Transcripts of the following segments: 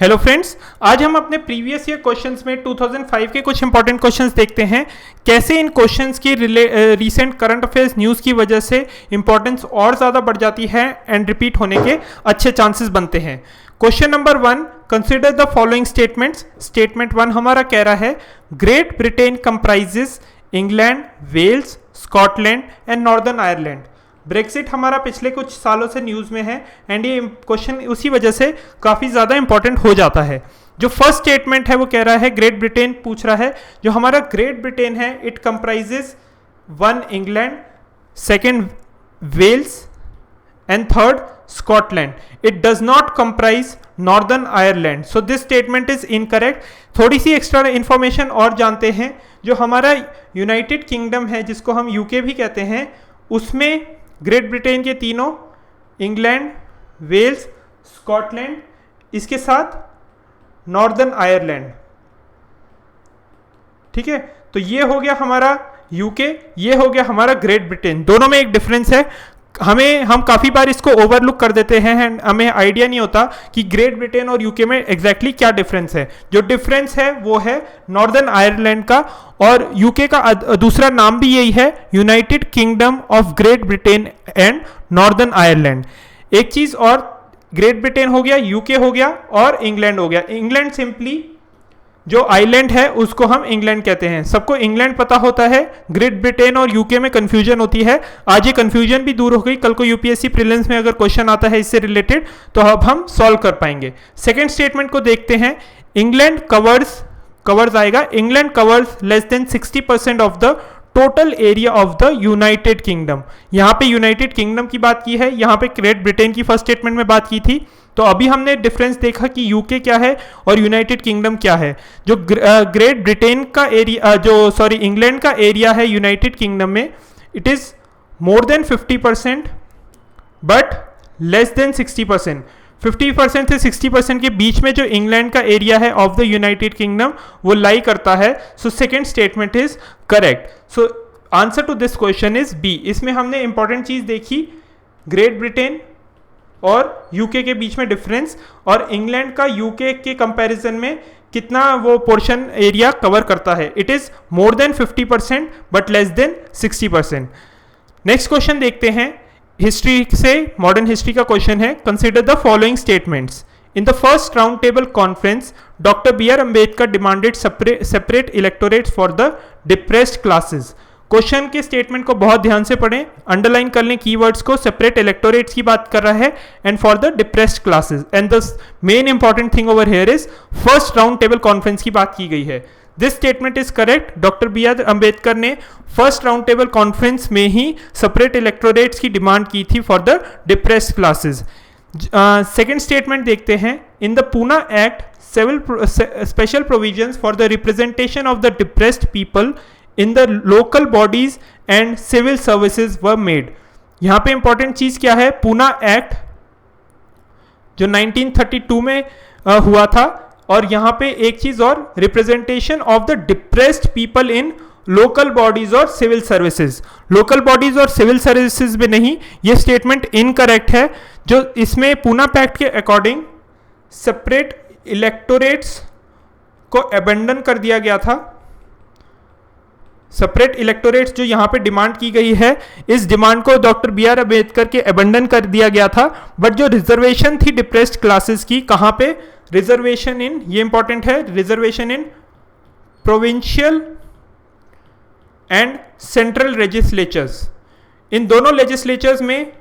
Hello friends, आज हम अपने प्रीवियस ईयर क्वेश्चंस में 2005 के कुछ इंपॉर्टेंट क्वेश्चंस देखते हैं। कैसे इन क्वेश्चंस की रीसेंट करंट अफेयर्स न्यूज़ की वजह से इंपॉर्टेंस और ज़्यादा बढ़ जाती है एंड रिपीट होने के अच्छे चांसेस बनते हैं। Question number 1, consider the following statements. Statement 1 हमारा कह रहा है Great Britain comprises England, Wales, Scotland and Northern Ireland. Brexit हमारा पिछले कुछ सालों से न्यूज़ में है एंड ये क्वेश्चन उसी वजह से काफ़ी ज़्यादा इंपॉर्टेंट हो जाता है। जो फर्स्ट स्टेटमेंट है वो कह रहा है ग्रेट ब्रिटेन पूछ रहा है, जो हमारा ग्रेट ब्रिटेन है it comprises 1 England, second Wales and third Scotland. It does not comprise Northern Ireland, so this statement is incorrect. थोड़ी सी एक्स्ट्रा इंफॉर्मेशन और जानते हैं। जो हमारा यूनाइटेड किंगडम है जिसको हम यूके भी कहते हैं, उसमें ग्रेट ब्रिटेन के तीनों इंग्लैंड, वेल्स, स्कॉटलैंड, इसके साथ नॉर्दर्न आयरलैंड। ठीक है, तो ये हो गया हमारा यूके, ये हो गया हमारा ग्रेट ब्रिटेन। दोनों में एक डिफरेंस है। हम काफ़ी बार इसको ओवरलुक कर देते हैं एंड हमें आइडिया नहीं होता कि ग्रेट ब्रिटेन और यूके में एग्जैक्टली क्या डिफरेंस है। जो डिफरेंस है वो है नॉर्दर्न आयरलैंड का, और यूके का दूसरा नाम भी यही है, United kingdom of great Britain and Northern Ireland. एक चीज़ और, ग्रेट ब्रिटेन हो गया, यूके हो गया और इंग्लैंड हो गया। इंग्लैंड सिंपली जो आइलैंड है उसको हम इंग्लैंड कहते हैं। सबको इंग्लैंड पता होता है, ग्रेट ब्रिटेन और यूके में कंफ्यूजन होती है। आज ये कंफ्यूजन भी दूर हो गई। कल को यूपीएससी प्रीलिम्स में अगर क्वेश्चन आता है इससे रिलेटेड तो अब हम सॉल्व कर पाएंगे। सेकेंड स्टेटमेंट को देखते हैं। इंग्लैंड कवर्स आएगा, England covers less than 60% of the total area of the United kingdom. यहाँ पे यूनाइटेड किंगडम की बात की है, यहाँ पे ग्रेट ब्रिटेन की फर्स्ट स्टेटमेंट में बात की थी। तो अभी हमने डिफरेंस देखा कि यूके क्या है और यूनाइटेड किंगडम क्या है। जो ग्रेट ब्रिटेन का एरिया, इंग्लैंड का एरिया है यूनाइटेड किंगडम में, it is more than 50% but less than 60%। 50% से 60% के बीच में जो इंग्लैंड का एरिया है ऑफ द यूनाइटेड किंगडम वो लाई करता है। So second statement is correct. So answer to this question is B. इसमें हमने इंपॉर्टेंट चीज देखी, ग्रेट ब्रिटेन और यूके के बीच में डिफरेंस, और इंग्लैंड का यूके के कंपैरिजन में कितना वो पोर्शन एरिया कवर करता है। It is more than 50% but less than 60%। Next question देखते हैं। हिस्ट्री से मॉडर्न हिस्ट्री का क्वेश्चन है। Consider the following statements. In the first round table conference doctor B R Ambedkar demanded separate electorates for the depressed classes. Question के statement को बहुत ध्यान से पढ़ें, अंडरलाइन कर लें कीवर्ड्स को। सेपरेट इलेक्टोरेट्स की बात कर रहा है and for the depressed classes, and the main important thing over here is first round table conference की बात की गई है। This statement is correct. Doctor B R Ambedkar ने फर्स्ट राउंड टेबल कॉन्फ्रेंस में ही सेपरेट इलेक्टोरेट्स की डिमांड की थी for the depressed classes. Second statement देखते हैं। In the Poona act special provisions for the representation of the depressed people in the local bodies and civil services were made। यहाँ पे important चीज क्या है, पूना एक्ट जो 1932 में हुआ था, और यहाँ पे एक चीज और, representation of the depressed people in local bodies और सिविल सर्विसेज। लोकल बॉडीज और सिविल सर्विसेज में नहीं, ये स्टेटमेंट इनकरेक्ट है। जो इसमें पूना पैक्ट के अकॉर्डिंग सेपरेट इलेक्टोरेट्स को अबेंडन कर दिया गया था। सेपरेट इलेक्टोरेट्स जो यहाँ पे डिमांड की गई है, इस डिमांड को डॉक्टर बी आर अम्बेडकर के अबेंडन कर दिया गया था। बट जो रिजर्वेशन थी डिप्रेस्ड क्लासेस की, कहाँ पे, रिजर्वेशन इन, ये इंपॉर्टेंट है, reservation in provincial and central legislatures. इन दोनों लेजिस्लेचर्स में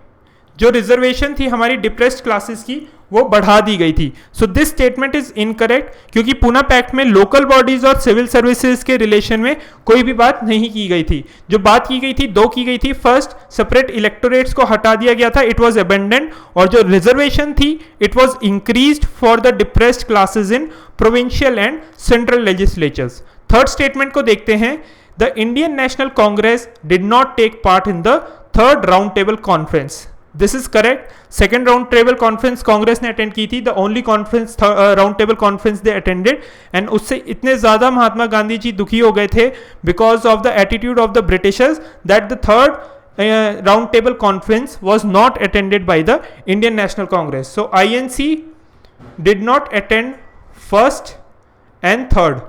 जो रिजर्वेशन थी हमारी डिप्रेस्ड क्लासेस की वो बढ़ा दी गई थी। सो दिस स्टेटमेंट इज इनकरेक्ट, क्योंकि पूना पैक्ट में लोकल बॉडीज और सिविल सर्विसेज के रिलेशन में कोई भी बात नहीं की गई थी। जो बात की गई थी, दो की गई थी। फर्स्ट, सेपरेट इलेक्टोरेट्स को हटा दिया गया था, इट वाज अबेंडेंड, और जो रिजर्वेशन थी it was increased for the depressed classes in provincial and central legislatures. Third statement को देखते हैं। The Indian National Congress did not take part in the third round table conference. This is correct. Second round table conference Congress ने attend की थी, the only conference round table conference they attended, and उससे इतने ज्यादा महात्मा गांधी जी दुखी हो गए थे because of the attitude of the Britishers that the third round table conference was not attended by the Indian National Congress. So INC did not attend first and third.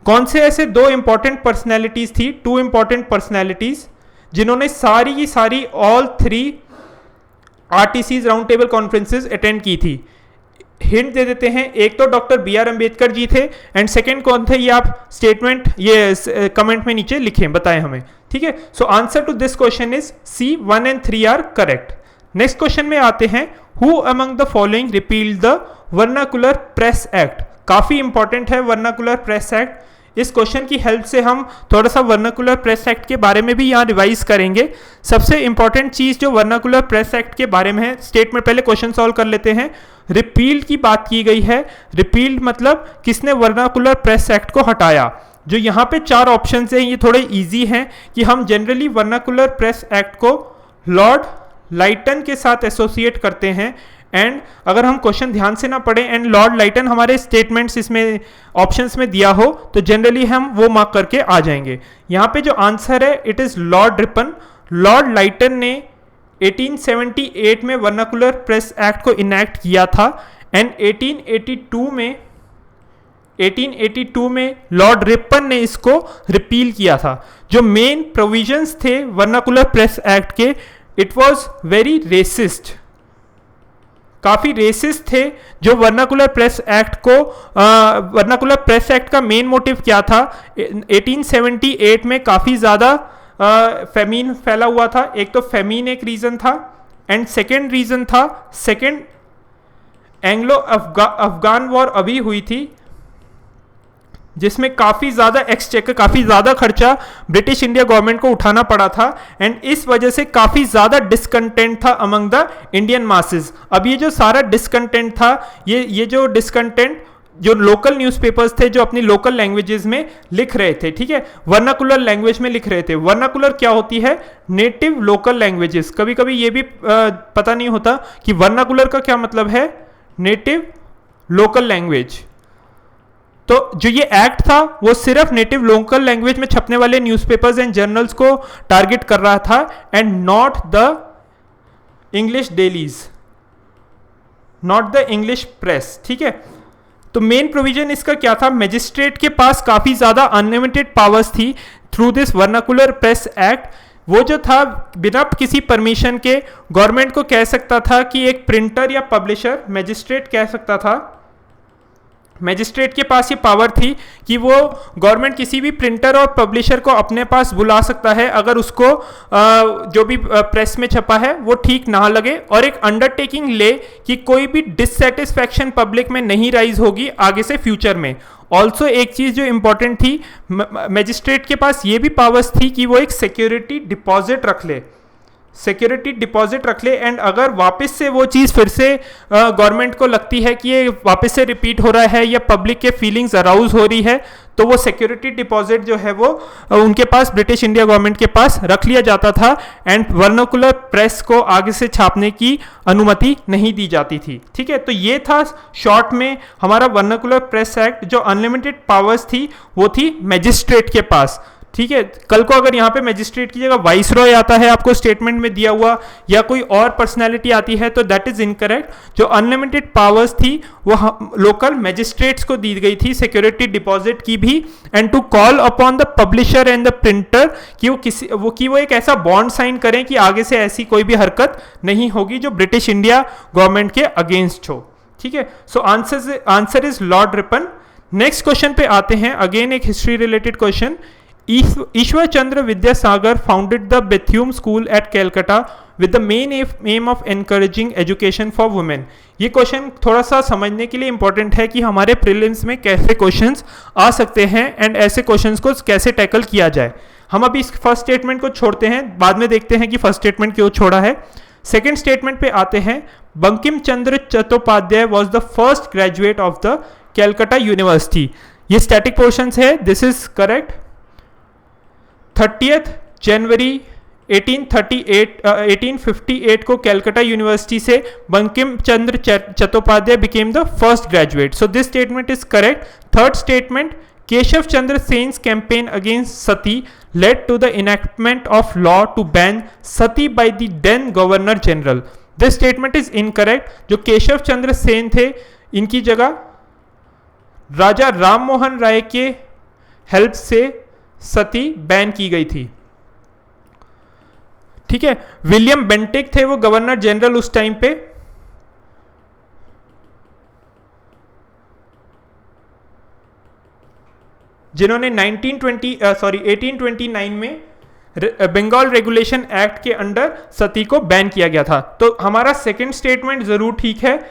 कौन से ऐसे दो इंपॉर्टेंट पर्सनैलिटीज थी, two important personalities जिन्होंने सारी की सारी all 3 RTCs round table conferences attend की थी? हिंट दे देते हैं, एक तो doctor B R Ambedkar ji थे, एंड सेकंड कौन थे ये आप स्टेटमेंट ये कमेंट में नीचे लिखें, बताएं हमें, ठीक है। So answer to this question is C, 1 and 3 are correct. Next question में आते हैं, who among the following repealed the vernacular press act? काफी इंपॉर्टेंट है वर्नाकुलर प्रेस एक्ट। इस क्वेश्चन की हेल्प से हम थोड़ा सा वर्नाकुलर प्रेस एक्ट के बारे में भी यहाँ रिवाइज करेंगे। सबसे इंपॉर्टेंट चीज जो वर्नाकुलर प्रेस एक्ट के बारे में है, स्टेटमेंट पहले क्वेश्चन सॉल्व कर लेते हैं। रिपील्ड की बात की गई है, रिपील्ड मतलब किसने वर्नाकुलर प्रेस एक्ट को हटाया। जो यहाँ पे 4 ऑप्शन हैं ये थोड़े इजी हैं कि हम जनरली वर्नाकुलर प्रेस एक्ट को लॉर्ड लाइटन के साथ एसोसिएट करते हैं, एंड अगर हम क्वेश्चन ध्यान से ना पढ़ें एंड लॉर्ड लाइटन हमारे स्टेटमेंट्स इसमें ऑप्शंस में दिया हो तो जनरली हम वो मार्क करके आ जाएंगे। यहाँ पे जो आंसर है it is Lord Ripon. Lord Lytton ने 1878 में वर्नाकुलर प्रेस एक्ट को इनैक्ट किया था, एंड 1882 में लॉर्ड रिपन ने इसको रिपील किया था। जो मेन प्रोविजंस थे वर्नाकुलर प्रेस एक्ट के, इट वाज वेरी रेसिस्ट, काफी रेसिस्ट थे। जो वर्नाकुलर प्रेस एक्ट को वर्नाकुलर प्रेस एक्ट का मेन मोटिव क्या था, 1878 में काफी ज्यादा फेमीन फैला हुआ था। एक तो फेमीन एक रीजन था, एंड सेकेंड रीजन था, सेकेंड एंग्लो अफगान वॉर अभी हुई थी जिसमें काफ़ी ज़्यादा एक्सचेकर, काफ़ी ज़्यादा खर्चा ब्रिटिश इंडिया गवर्नमेंट को उठाना पड़ा था, एंड इस वजह से काफ़ी ज़्यादा डिसकंटेंट था अमंग द इंडियन मासेस। अब ये जो सारा डिसकंटेंट था, ये जो डिसकंटेंट जो लोकल न्यूज़पेपर्स थे जो अपनी लोकल लैंग्वेजेस में लिख रहे थे, ठीक है, वर्नाकुलर लैंग्वेज में लिख रहे थे। वर्नाकुलर क्या होती है? Native local languages. कभी कभी ये भी पता नहीं होता कि वर्नाकुलर का क्या मतलब है, नेटिव लोकल लैंग्वेज। तो जो ये एक्ट था वो सिर्फ नेटिव लोकल लैंग्वेज में छपने वाले न्यूज़पेपर्स एंड जर्नल्स को टारगेट कर रहा था, and not the English dailies, not the English press, ठीक है। तो मेन प्रोविजन इसका क्या था, मैजिस्ट्रेट के पास काफी ज्यादा अनलिमिटेड पावर्स थी through this vernacular press act. वो जो था बिना किसी परमिशन के गवर्नमेंट को कह सकता था कि एक प्रिंटर या पब्लिशर, मैजिस्ट्रेट कह सकता था, मैजिस्ट्रेट के पास ये पावर थी कि वो गवर्नमेंट किसी भी प्रिंटर और पब्लिशर को अपने पास बुला सकता है अगर उसको जो भी प्रेस में छपा है वो ठीक ना लगे, और एक अंडरटेकिंग ले कि कोई भी डिससेटिस्फैक्शन पब्लिक में नहीं राइज होगी आगे से फ्यूचर में। ऑल्सो एक चीज़ जो इंपॉर्टेंट थी, मैजिस्ट्रेट के पास ये भी पावर्स थी कि वो एक सिक्योरिटी डिपॉजिट रख ले, सिक्योरिटी डिपॉजिट रख ले, एंड अगर वापस से वो चीज़ फिर से गवर्नमेंट को लगती है कि ये वापस से रिपीट हो रहा है या पब्लिक के फीलिंग्स अराउज हो रही है, तो वो सिक्योरिटी डिपॉजिट जो है वो उनके पास, ब्रिटिश इंडिया गवर्नमेंट के पास रख लिया जाता था, एंड वर्नाकुलर प्रेस को आगे से छापने की अनुमति नहीं दी जाती थी, ठीक है। तो ये था शॉर्ट में हमारा वर्नाकुलर प्रेस एक्ट। जो अनलिमिटेड पावर्स थी वो थी मैजिस्ट्रेट के पास, ठीक है। कल को अगर यहाँ पे मैजिस्ट्रेट की जगह वाइसरॉय आता है आपको स्टेटमेंट में दिया हुआ, या कोई और पर्सनैलिटी आती है, तो दैट इज इनकरेक्ट। जो अनलिमिटेड पावर्स थी वो लोकल मैजिस्ट्रेट्स को दी गई थी, सिक्योरिटी डिपॉजिट की भी, and to call upon the publisher and the printer कि वो एक ऐसा बॉन्ड साइन करें कि आगे से ऐसी कोई भी हरकत नहीं होगी जो ब्रिटिश इंडिया गवर्नमेंट के अगेंस्ट हो, ठीक है। So answer is Lord Ripon. Next question पे आते हैं, अगेन एक history related question. Ishwar Chandra Vidyasagar founded the Bethune School at Calcutta with the main aim of encouraging education for women. ये question थोड़ा सा समझने के लिए इंपॉर्टेंट है कि हमारे प्रीलिम्स में कैसे क्वेश्चंस आ सकते हैं एंड ऐसे क्वेश्चंस को कैसे टैकल किया जाए। हम अभी इस फर्स्ट स्टेटमेंट को छोड़ते हैं, बाद में देखते हैं कि फर्स्ट स्टेटमेंट क्यों छोड़ा है। सेकेंड स्टेटमेंट पे आते हैं, Bankim Chandra Chattopadhyay was the first graduate of the Calcutta university. ये स्टैटिक पोर्शंस है, दिस इज करेक्ट। 30 जनवरी 1858 को कैलकाटा यूनिवर्सिटी से Bankim Chandra Chattopadhyay became the first graduate, so this statement is correct. Third statement, Keshab Chandra Sen's campaign against sati led to the enactment of law to ban sati by the then governor general. This statement is incorrect. जो केशव चंद्र सेन थे, इनकी जगह राजा राम मोहन राय के help से सती ban की गई थी। ठीक है, विलियम बेंटिक थे वो गवर्नर जनरल उस टाइम पे। जिन्होंने 1829 में बंगाल रेगुलेशन एक्ट के अंडर सती को बैन किया गया था। तो हमारा सेकंड स्टेटमेंट जरूर ठीक है,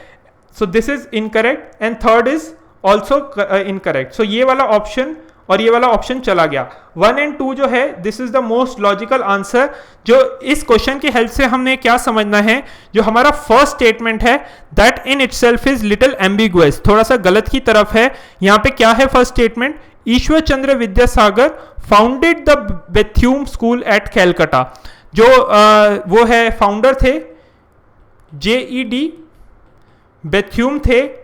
so this is incorrect and third is also incorrect. So ये वाला ऑप्शन और ये वाला ऑप्शन चला गया। 1 एंड 2 जो है this is the most logical answer. जो इस क्वेश्चन की हेल्प से हमने क्या समझना है, जो हमारा फर्स्ट स्टेटमेंट है that in itself is little ambiguous, थोड़ा सा गलत की तरफ है। यहाँ पे क्या है first statement, Ishwar Chandra Vidyasagar founded the Bethune school at Calcutta. जो वो है फाउंडर थे JED बेथ्यूम थे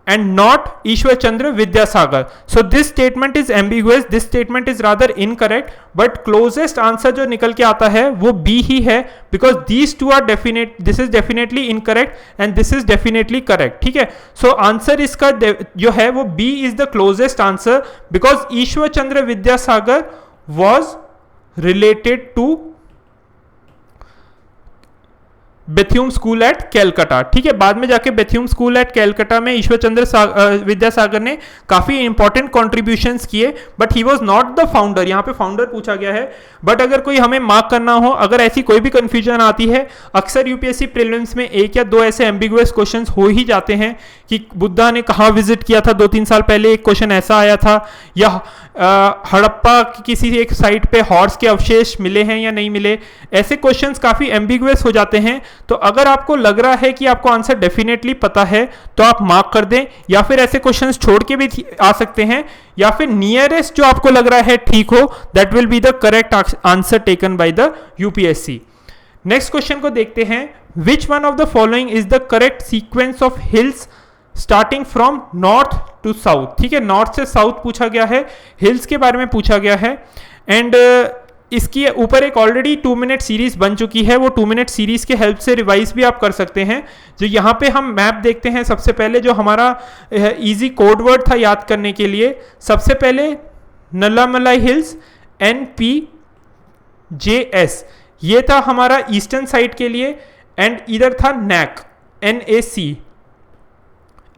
and not Ishwar Chandra Vidyasagar. So this statement is ambiguous, this statement is rather incorrect, but closest answer जो निकल के आता है वो B ही है, because these two are definite, this is definitely incorrect and this is definitely correct. ठीक है, so answer इसका जो है वो B is the closest answer because Ishwar Chandra Vidyasagar was related to Bethune school at Calcutta. ठीक है, बाद में जाके बेथ्यूम स्कूल एट कैलकाटा में ईश्वर चंद्र विद्यासागर ने काफी इंपॉर्टेंट कॉन्ट्रीब्यूशंस किए, but he was not the founder. यहाँ पे फाउंडर पूछा गया है, बट अगर कोई हमें मार्क करना हो, अगर ऐसी कोई भी कंफ्यूजन आती है, अक्सर यूपीएससी प्रीलिम्स में 1 या 2 ऐसे एम्बिगुअस क्वेश्चंस हो ही जाते हैं कि बुद्धा ने कहाँ विजिट किया था 2-3 साल पहले, एक क्वेश्चन ऐसा आया था, या हड़प्पा की किसी एक साइट पे हॉर्स के अवशेष मिले हैं या नहीं मिले। ऐसे क्वेश्चंस काफी एम्बिगुअस हो जाते हैं। तो अगर आपको लग रहा है कि आपको आंसर डेफिनेटली पता है तो आप मार्क कर दें, या फिर ऐसे क्वेश्चंस छोड़ के भी आ सकते हैं, या फिर नियरेस्ट जो आपको लग रहा है ठीक हो, that will be the correct answer taken by the UPSC. Next question को देखते हैं, which one of the following is the correct sequence of hills starting from north to south. ठीक है, नॉर्थ से साउथ पूछा गया है, हिल्स के बारे में पूछा गया है, एंड इसकी ऊपर एक ऑलरेडी 2 मिनट सीरीज बन चुकी है, वो 2 मिनट सीरीज के हेल्प से रिवाइज भी आप कर सकते हैं। जो यहाँ पे हम मैप देखते हैं, सबसे पहले जो हमारा इजी कोड वर्ड था याद करने के लिए, सबसे पहले नल्लामलाई हिल्स NPJS, ये था हमारा ईस्टर्न साइड के लिए, एंड इधर था NAC NAC।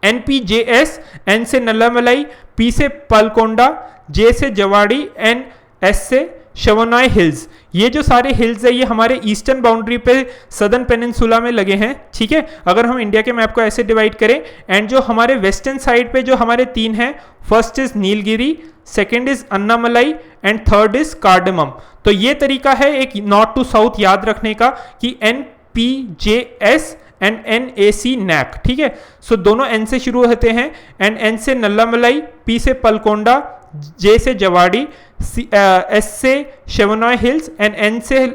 NPJS, N से नल्लामलाई, P से पलकोंडा, J से जवाड़ी, एंड S से शवनाई हिल्स। ये जो सारे हिल्स है ये हमारे ईस्टर्न बाउंड्री पे सदर्न पेनिनसुला में लगे हैं। ठीक है, अगर हम इंडिया के मैप को ऐसे डिवाइड करें, एंड जो हमारे वेस्टर्न साइड पे जो हमारे 3 हैं, first is Nilgiri, second is Annamalai and third is cardamom. तो ये तरीका है एक नॉर्थ टू साउथ याद रखने का कि NPJS एंड NAC NAC। ठीक है, सो दोनों N से शुरू होते हैं, एंड N से नल्लामलाई, P से पलकोंडा, J से जवाड़ी, S से शेवनॉय हिल्स, एंड N से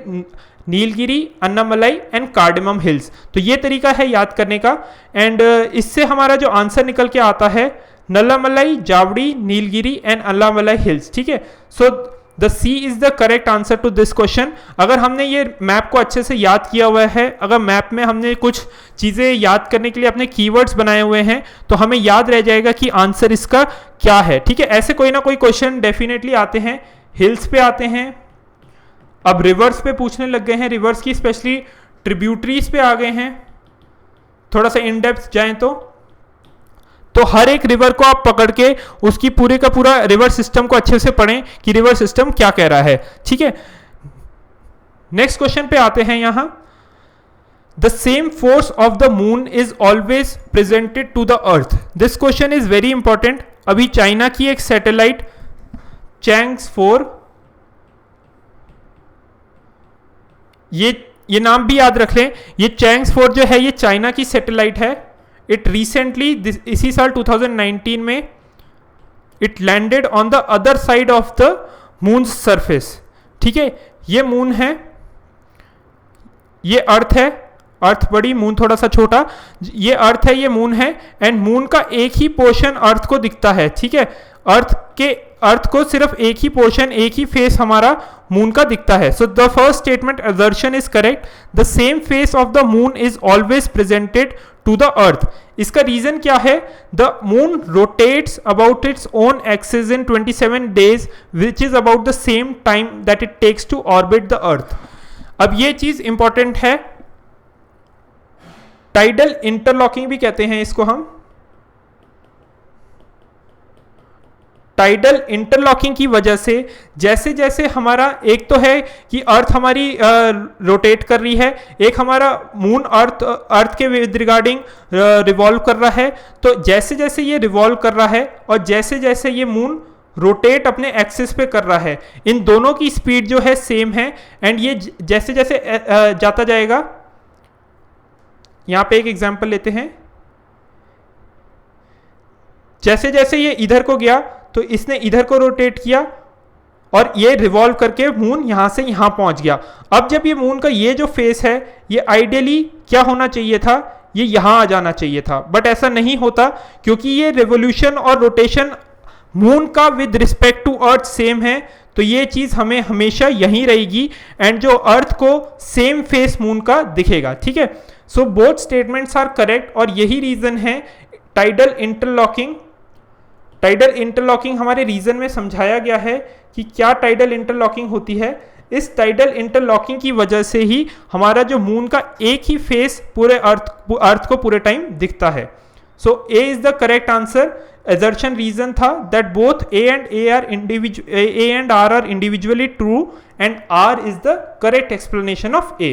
Nilgiri, Annamalai and cardamom hills. तो ये तरीका है याद करने का, एंड इससे हमारा जो आंसर निकल के आता है नल्लामलाई, जावड़ी, नीलगिरी एंड अन्नामलाई हिल्स। ठीक है, so the C is the correct answer to this question. अगर हमने ये मैप को अच्छे से याद किया हुआ है, अगर मैप में हमने कुछ चीज़ें याद करने के लिए अपने कीवर्ड्स बनाए हुए हैं, तो हमें याद रह जाएगा कि आंसर इसका क्या है। ठीक है, ऐसे कोई ना कोई क्वेश्चन डेफिनेटली आते हैं, हिल्स पे आते हैं, अब रिवर्स पे पूछने लग गए हैं, रिवर्स की स्पेशली ट्रिब्यूटरीज पे आ गए हैं। थोड़ा सा इन डेप्थ जाएं तो हर एक रिवर को आप पकड़ के उसकी पूरे का पूरा रिवर सिस्टम को अच्छे से पढ़ें कि रिवर सिस्टम क्या कह रहा है। ठीक है, नेक्स्ट क्वेश्चन पे आते हैं। यहां the same force of the moon is always presented to the earth. This question is very important. अभी चाइना की एक सैटेलाइट चैंग्स 4, ये नाम भी याद रख लें, ये चैंग्स 4 जो है ये चाइना की सैटेलाइट है। इट रिसेंटली इसी साल 2019 में it landed on the other side of the moon surface. ठीक है, ये मून है, ये अर्थ है, अर्थ बड़ी मून थोड़ा सा छोटा, ये अर्थ है, ये मून है, एंड मून का एक ही पोर्शन अर्थ को दिखता है। ठीक है, अर्थ को सिर्फ एक ही पोर्शन, एक ही फेस हमारा मून का दिखता है। So the first statement assertion is correct. The same face of the moon is always presented to the earth. इसका रीजन क्या है? The moon rotates about its own axis in 27 days which is about the same time that it takes to orbit the earth. अब ये चीज important है, tidal interlocking भी कहते हैं इसको हम। टाइडल इंटरलॉकिंग की वजह से जैसे जैसे हमारा, एक तो है कि अर्थ हमारी रोटेट कर रही है, एक हमारा मून अर्थ के विद रिगार्डिंग रिवॉल्व कर रहा है, तो जैसे जैसे ये रिवॉल्व कर रहा है और जैसे जैसे ये मून रोटेट अपने एक्सिस पे कर रहा है, इन दोनों की स्पीड जो है सेम है, एंड ये जैसे जैसे जाता जाएगा, यहां पे एक एग्जांपल लेते हैं, जैसे जैसे ये इधर को गया तो इसने इधर को रोटेट किया और ये रिवॉल्व करके मून यहां से यहां पहुंच गया। अब जब ये मून का ये जो फेस है, ये आइडियली क्या होना चाहिए था? ये यहां आ जाना चाहिए था, बट ऐसा नहीं होता क्योंकि ये रिवोल्यूशन और रोटेशन मून का with respect to earth same है, तो ये चीज हमें हमेशा यहीं रहेगी एंड जो अर्थ को सेम फेस मून का दिखेगा। ठीक है, so both statements are correct और यही रीजन है टाइडल इंटरलॉकिंग। टाइडल इंटरलॉकिंग हमारे रीजन में समझाया गया है कि क्या टाइडल इंटरलॉकिंग होती है। इस टाइडल इंटरलॉकिंग की वजह से ही हमारा जो मून का एक ही फेस पूरे अर्थ को पूरे टाइम दिखता है। So A is the correct answer. assertion reason था that both A and R are individually true and R is the correct explanation of A.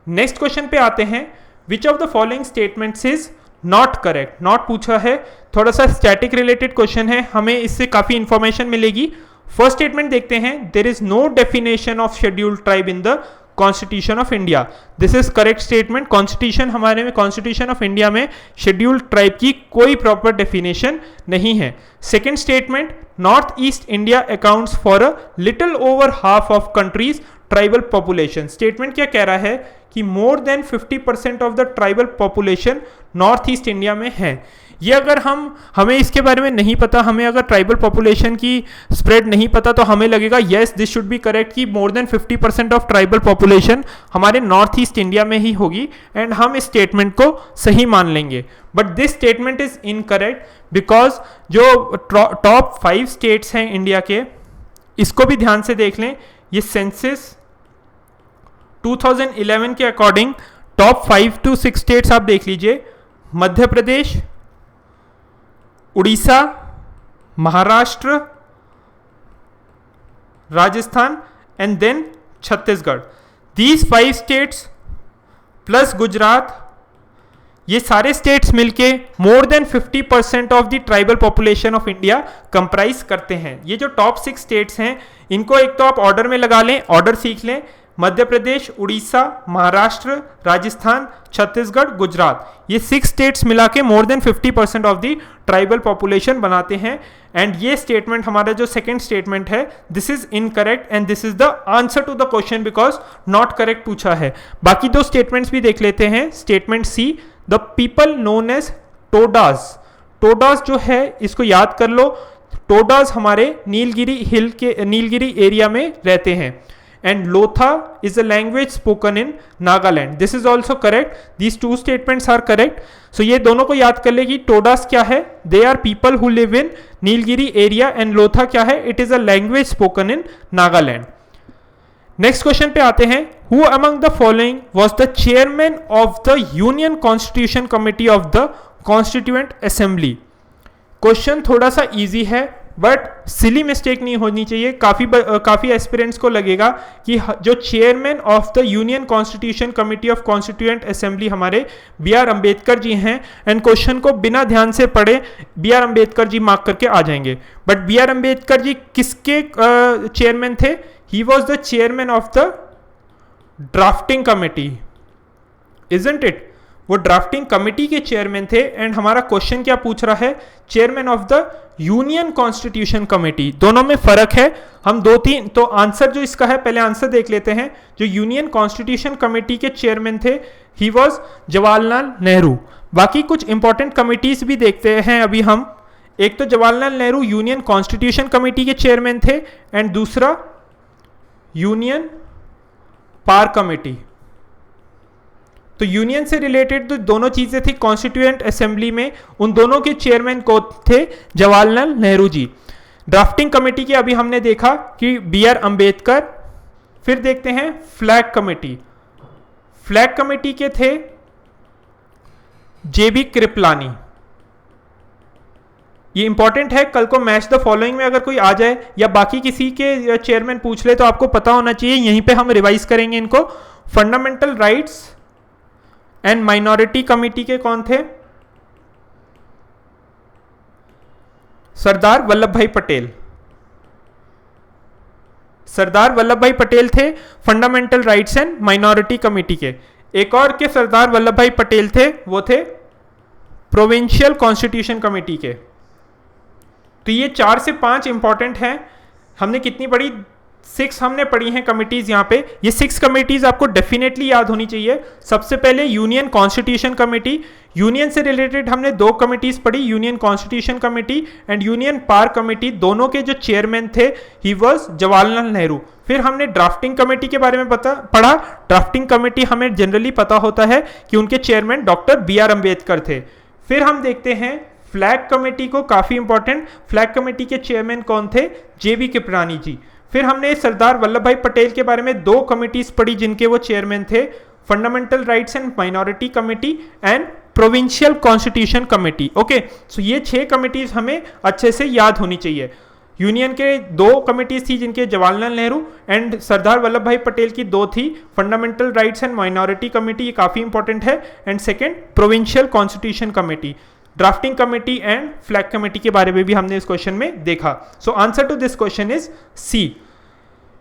Next question पे आते हैं, which of the following statements is not correct. Not पूछा है, थोड़ा सा static related question है, हमें इससे काफी इंफॉर्मेशन मिलेगी। फर्स्ट स्टेटमेंट देखते हैं, there is no definition of scheduled tribe in the constitution of India. This is correct statement. Constitution हमारे में, कॉन्स्टिट्यूशन ऑफ इंडिया में शेड्यूल्ड ट्राइब की कोई प्रॉपर डेफिनेशन नहीं है। Second statement, north east India accounts for a little over half of country's tribal population. Statement क्या कह रहा है कि more than 50% of the tribal population north east India में है। ये अगर हमें इसके बारे में नहीं पता, हमें अगर ट्राइबल पॉपुलेशन की स्प्रेड नहीं पता, तो हमें लगेगा yes this should be correct कि more than 50% of tribal population हमारे नॉर्थ ईस्ट इंडिया में ही होगी एंड हम इस स्टेटमेंट को सही मान लेंगे। But this statement is incorrect because जो टॉप 5 स्टेट्स हैं इंडिया के, इसको भी ध्यान से देख लें। ये सेंसस 2011 के अकॉर्डिंग टॉप 5 to 6 स्टेट्स आप देख लीजिए, Madhya Pradesh, Orissa, Maharashtra, Rajasthan and then Chhattisgarh. These 5 states plus Gujarat, ये सारे स्टेट्स मिलके more than 50% of the tribal population of India comprise करते हैं। ये जो टॉप 6 स्टेट्स हैं, इनको एक तो आप ऑर्डर में लगा लें, ऑर्डर सीख लें, मध्य प्रदेश, उड़ीसा, महाराष्ट्र, राजस्थान, छत्तीसगढ़, गुजरात, ये 6 स्टेट्स मिला के more than 50% of the tribal population बनाते हैं। एंड ये स्टेटमेंट हमारा जो सेकंड स्टेटमेंट है, this is incorrect and this is the answer to the question because not correct पूछा है। बाकी 2 स्टेटमेंट्स भी देख लेते हैं। Statement C, the people known as Todas. Todas जो है इसको याद कर लो, टोडास हमारे नीलगिरी एरिया में रहते हैं। And Lotha is a language spoken in Nagaland. This is also correct. These 2 statements are correct. So ये दोनों को याद कर ले कि टोडास क्या है, they are people who live in Nilgiri area, and Lotha क्या है, it is a language spoken in Nagaland. Next question पे आते हैं, who among the following was the chairman of the Union Constitution Committee of the Constituent Assembly? Question थोड़ा सा easy है but silly mistake नहीं होनी चाहिए। काफी एस्पिरेंट्स को लगेगा कि जो chairman of the union constitution committee of constituent assembly हमारे बी.आर. अंबेडकर जी हैं, एंड क्वेश्चन को बिना ध्यान से पढ़े बी.आर. अंबेडकर जी मार्क करके आ जाएंगे। But B R. अंबेडकर जी किसके चेयरमैन थे? He was the chairman of the drafting committee, isn't it? वो ड्राफ्टिंग कमिटी के चेयरमैन थे। एंड हमारा क्वेश्चन क्या पूछ रहा है? Chairman of the union constitution committee. दोनों में फर्क है। हम 2-3 तो आंसर जो इसका है, पहले आंसर देख लेते हैं। जो यूनियन कॉन्स्टिट्यूशन कमेटी के चेयरमैन थे, ही वॉज जवाहरलाल नेहरू। बाकी कुछ इंपॉर्टेंट कमिटीज भी देखते हैं अभी हम। एक तो Jawaharlal Nehru union constitution committee के चेयरमैन थे, एंड दूसरा यूनियन पार कमेटी। तो यूनियन से रिलेटेड तो दोनों चीजें थी कॉन्स्टिट्यूएंट असेंबली में, उन दोनों के चेयरमैन को थे जवाहरलाल नेहरू जी। ड्राफ्टिंग कमेटी के अभी हमने देखा कि बी आर अंबेडकर। फिर देखते हैं फ्लैग कमेटी। फ्लैग कमेटी के थे जे बी कृपलानी। ये इंपॉर्टेंट है, कल को मैच द फॉलोइंग में अगर कोई आ जाए या बाकी किसी के चेयरमैन पूछ ले तो आपको पता होना चाहिए, यहीं पे हम रिवाइज करेंगे इनको। Fundamental rights and minority committee के कौन थे? सरदार वल्लभ भाई पटेल। सरदार वल्लभ भाई पटेल थे fundamental rights and minority committee के। एक और के सरदार वल्लभ भाई पटेल थे, वो थे प्रोविंशियल कॉन्स्टिट्यूशन कमेटी के। तो ये 4 से 5 इंपॉर्टेंट हैं। हमने कितनी पढ़ी? 6 हमने पढ़ी हैं कमिटीज यहाँ पे। ये 6 कमिटीज आपको डेफिनेटली याद होनी चाहिए। सबसे पहले यूनियन कॉन्स्टिट्यूशन कमेटी। यूनियन से रिलेटेड हमने 2 कमिटीज पढ़ी, union constitution committee and union power committee. दोनों के जो चेयरमैन थे ही वॉज जवाहरलाल नेहरू। फिर हमने ड्राफ्टिंग कमेटी के बारे में पढ़ा। ड्राफ्टिंग कमेटी हमें जनरली पता होता है कि उनके chairman doctor B R Ambedkar थे। फिर हम देखते हैं फ्लैग कमेटी को, काफी इंपॉर्टेंट। फ्लैग कमेटी के चेयरमैन कौन थे? J B Kripalani ji. फिर हमने सरदार वल्लभ भाई पटेल के बारे में 2 कमिटीज पढ़ी जिनके वो चेयरमैन थे, fundamental rights and minority committee and provincial constitution committee. Okay, so ये 6 कमिटीज हमें अच्छे से याद होनी चाहिए। यूनियन के 2 कमिटीज थी जिनके जवाहरलाल नेहरू एंड सरदार वल्लभ भाई पटेल की 2 थी, fundamental rights and minority committee, ये काफी इंपॉर्टेंट है, and second provincial constitution committee. Drafting committee and flag committee के बारे में भी हमने इस क्वेश्चन में देखा। So answer to this question is C.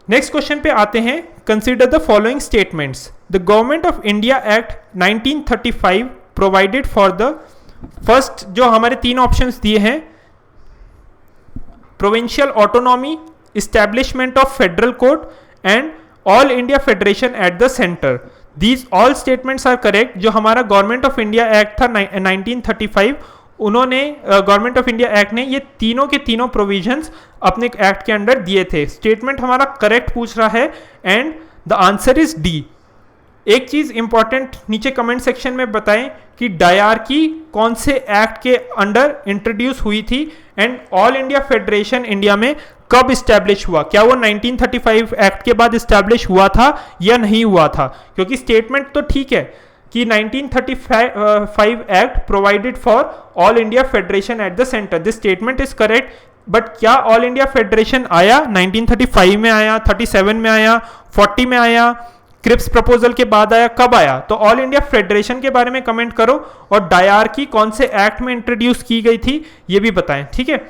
Next question पे आते हैं। Consider the following statements. The government of India act 1935 provided for the first, जो हमारे 3 ऑप्शंस दिए हैं, provincial autonomy, establishment of federal court and all India federation at the centre. These all statements are correct। जो हमारा government of India act था 1935, उन्होंने government of India act ने ये तीनों के तीनों प्रोविजंस अपने एक्ट के अंडर दिए थे। स्टेटमेंट हमारा करेक्ट पूछ रहा है and the answer is D. एक चीज इंपॉर्टेंट नीचे कमेंट सेक्शन में बताएं कि डायरकी कौन से एक्ट के अंडर इंट्रोड्यूस हुई थी and all India federation India में कब इस्टेब्लिश हुआ। क्या वो 1935 एक्ट के बाद इस्टेब्लिश हुआ था या नहीं हुआ था? क्योंकि स्टेटमेंट तो ठीक है कि 1935 act provided for all India federation at the centre, this statement is correct, but क्या ऑल इंडिया फेडरेशन आया 1935 में आया, 37 में आया, 40 में आया, क्रिप्स प्रपोजल के बाद आया, कब आया? तो ऑल इंडिया फेडरेशन के बारे में कमेंट करो और डायरकी कौन से एक्ट में इंट्रोड्यूस की गई थी ये भी बताएं, ठीक है।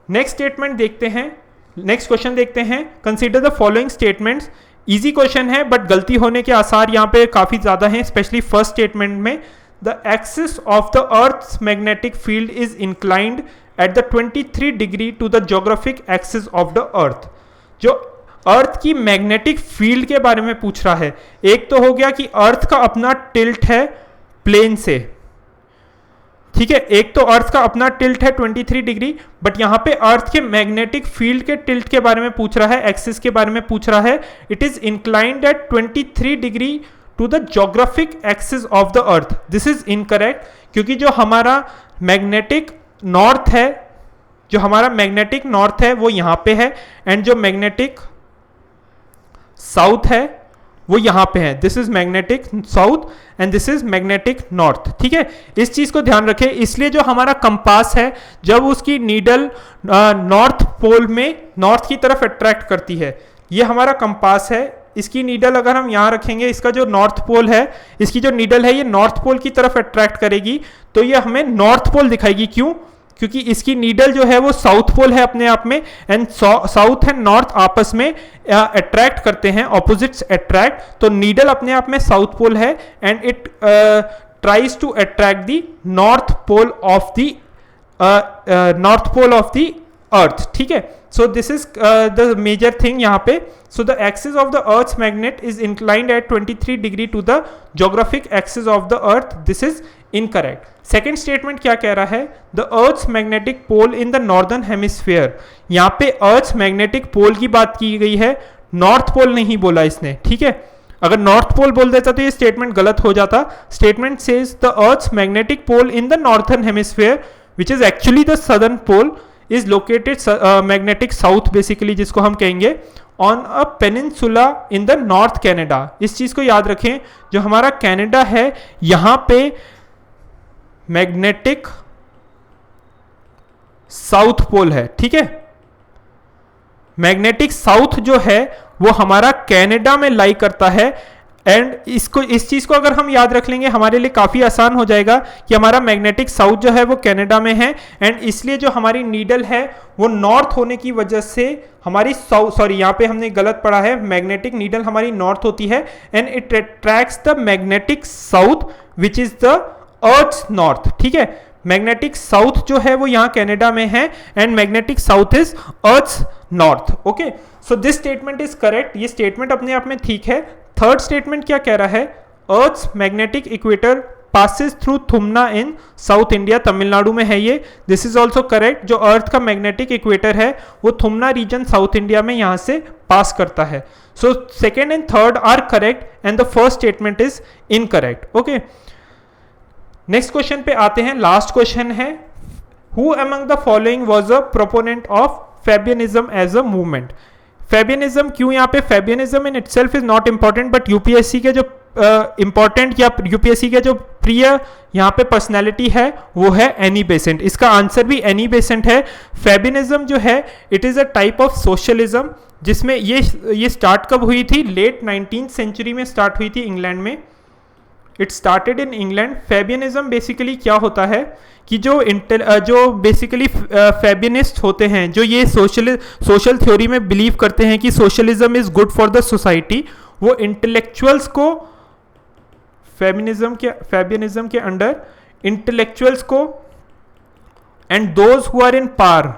नेक्स्ट स्टेटमेंट देखते हैं, नेक्स्ट क्वेश्चन देखते हैं। Consider the following statements. Easy question है बट गलती होने के आसार यहाँ पे काफी ज्यादा हैं, स्पेशली फर्स्ट स्टेटमेंट में। The axis of the earth's magnetic field is inclined at the 23 degree to the geographic axis of the earth. जो अर्थ की मैग्नेटिक फील्ड के बारे में पूछ रहा है, एक तो हो गया कि अर्थ का अपना टिल्ट है प्लेन से, ठीक है, एक तो अर्थ का अपना टिल्ट है 23 डिग्री, बट यहां पे अर्थ के मैग्नेटिक फील्ड के टिल्ट के बारे में पूछ रहा है, एक्सिस के बारे में पूछ रहा है। It is inclined at 23 degree to the geographic axis of the earth. This is incorrect, क्योंकि जो हमारा मैग्नेटिक नॉर्थ है, जो हमारा मैग्नेटिक नॉर्थ है वो यहां पे है एंड जो मैग्नेटिक साउथ है वो यहां पे है। This is magnetic south and this is magnetic north, ठीक है, इस चीज को ध्यान रखें। इसलिए जो हमारा कंपास है, जब उसकी नीडल नॉर्थ पोल में नॉर्थ की तरफ अट्रैक्ट करती है, ये हमारा कंपास है, इसकी नीडल अगर हम यहाँ रखेंगे, इसका जो नॉर्थ पोल है, इसकी जो नीडल है ये नॉर्थ पोल की तरफ अट्रैक्ट करेगी, तो ये हमें नॉर्थ पोल दिखाएगी। क्यों? क्योंकि इसकी नीडल जो है वो साउथ पोल है अपने आप में, एंड साउथ एंड नॉर्थ आपस में अट्रैक्ट करते हैं, ऑपोजिट्स अट्रैक्ट, तो नीडल अपने आप में साउथ पोल है and it tries to attract the north pole of the earth, ठीक है। So this is the major thing यहाँ पे। So the axis of the earth's magnet is inclined at 23 degree to the geographic axis of the earth. This is incorrect. Second statement क्या कह रहा है? The earth's magnetic pole in the northern hemisphere. यहाँ पे earth's magnetic पोल की बात की गई है, नॉर्थ पोल नहीं बोला इसने, ठीक है। अगर नॉर्थ पोल बोल देता तो ये स्टेटमेंट गलत हो जाता. Statement says the earth's magnetic pole in the northern hemisphere which is actually the southern pole is located magnetic south basically, जिसको हम कहेंगे on a peninsula in the north Canada. इस चीज को याद रखें, जो हमारा कैनेडा है यहां पे मैग्नेटिक साउथ पोल है. ठीक है, मैग्नेटिक साउथ जो है वो हमारा कैनेडा में लाई करता है. एंड इस चीज को अगर हम याद रख लेंगे हमारे लिए काफी आसान हो जाएगा कि हमारा मैग्नेटिक साउथ जो है वो कनाडा में है. एंड इसलिए जो हमारी नीडल है वो नॉर्थ होने की वजह से हमारी यहाँ पे हमने गलत पढ़ा है, मैग्नेटिक नीडल हमारी नॉर्थ होती है and it tracks the magnetic south which is the earth north. ठीक है, मैग्नेटिक साउथ जो है वो यहाँ कनाडा में है and magnetic south is earth north. Okay, so this statement is correct. ये स्टेटमेंट अपने आप में ठीक है. थर्ड स्टेटमेंट क्या कह रहा है, earth magnetic equator passes through Thumba in South India, Tamil Nadu में है ये. This is also correct. जो अर्थ का मैग्नेटिक इक्वेटर है वो थुमना रीजन साउथ इंडिया में यहां से पास करता है. So second and third are correct and the first statement is incorrect. Okay, next question पे आते हैं. लास्ट क्वेश्चन है, who among the following was a proponent of Fabianism as a movement. Fabianism क्यों, यहाँ पे Fabianism in itself is not important, but UPSC के जो important या यूपीएससी के जो प्रिय यहाँ पे पर्सनैलिटी है वो है एनी बेसेंट. इसका आंसर भी एनी बेसेंट है. फेबियनिज्म जो है it is a type of socialism जिसमें ये स्टार्ट कब हुई थी, लेट 19th सेंचुरी में स्टार्ट हुई थी इंग्लैंड में. It started in England. Fabianism basically क्या होता है कि जो बेसिकली फेबियनिस्ट होते हैं, जो ये सोशल थ्योरी में बिलीव करते हैं कि socialism is good for the society, वो इंटेलेक्चुअल्स को फेबियनिज्म के अंडर इंटेलेक्चुअल्स को and those who are in power,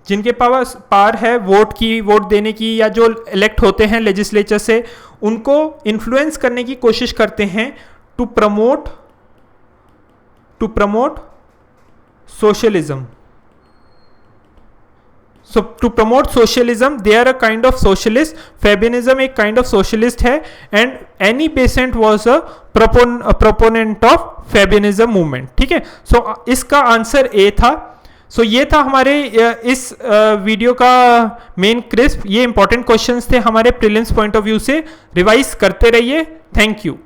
जिनके पास पावर है वोट देने की या जो इलेक्ट होते हैं लेजिस्लेचर से, उनको इन्फ्लुएंस करने की कोशिश करते हैं to promote socialism. So to promote socialism, they are a kind of socialist. Fabianism एक kind of socialist है and Annie Besant was a proponent of Fabianism movement. ठीक है, so इसका आंसर A था. So ये था हमारे इस वीडियो का मेन क्रिस्प. ये इंपॉर्टेंट क्वेश्चंस थे हमारे प्रीलिम्स पॉइंट ऑफ व्यू से. रिवाइज करते रहिए. Thank you.